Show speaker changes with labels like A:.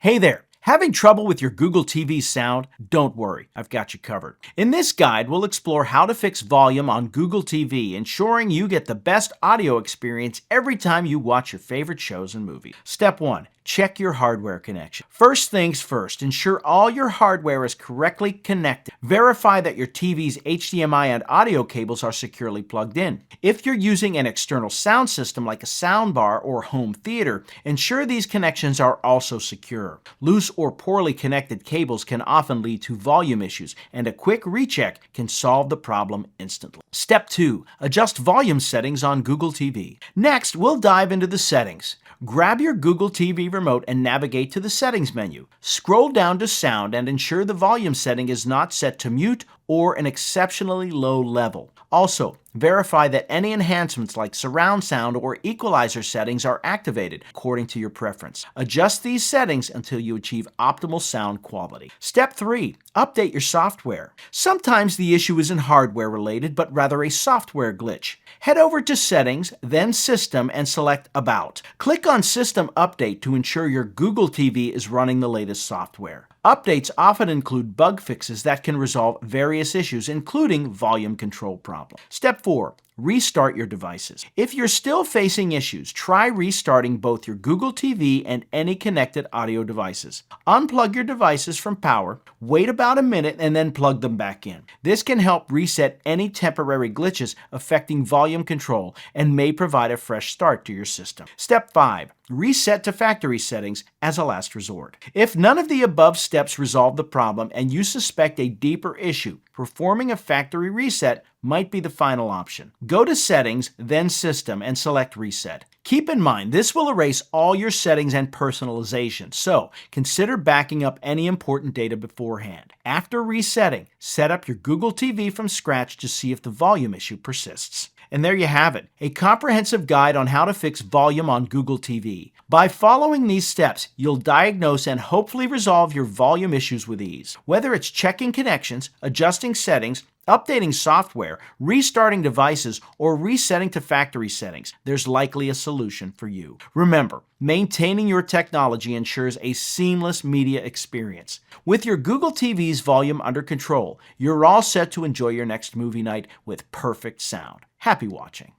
A: Hey there! Having trouble with your Google TV sound? Don't worry, I've got you covered. In this guide, we'll explore how to fix volume on Google TV, ensuring you get the best audio experience every time you watch your favorite shows and movies. Step 1. Check your hardware connection. First things first, ensure all your hardware is correctly connected. Verify that your TV's HDMI and audio cables are securely plugged in. If you're using an external sound system like a soundbar or home theater, ensure these connections are also secure. Loose or poorly connected cables can often lead to volume issues, and a quick recheck can solve the problem instantly. Step 2. Adjust volume settings on Google TV. Next, we'll dive into the settings. Grab your Google TV remote and navigate to the Settings menu. Scroll down to Sound and ensure the volume setting is not set to mute or an exceptionally low level. Also, verify that any enhancements like surround sound or equalizer settings are activated according to your preference. Adjust these settings until you achieve optimal sound quality. Step 3. Update your software. Sometimes the issue isn't hardware related, but rather a software glitch. Head over to Settings, then System, and select About. Click on System Update to ensure your Google TV is running the latest software. Updates often include bug fixes that can resolve various issues, including volume control problems. Step 4. Restart your devices. If you're still facing issues, try restarting both your Google TV and any connected audio devices. Unplug your devices from power, wait about a minute, and then plug them back in. This can help reset any temporary glitches affecting volume control and may provide a fresh start to your system. Step 5. Reset to factory settings as a last resort. If none of the above steps resolve the problem and you suspect a deeper issue, performing a factory reset might be the final option. Go to Settings, then System, and select Reset. Keep in mind, this will erase all your settings and personalization, so consider backing up any important data beforehand. After resetting, set up your Google TV from scratch to see if the volume issue persists. And there you have it, a comprehensive guide on how to fix volume on Google TV. By following these steps, you'll diagnose and hopefully resolve your volume issues with ease. Whether it's checking connections, adjusting settings, updating software, restarting devices, or resetting to factory settings, there's likely a solution for you. Remember, maintaining your technology ensures a seamless media experience. With your Google TV's volume under control, you're all set to enjoy your next movie night with perfect sound. Happy watching.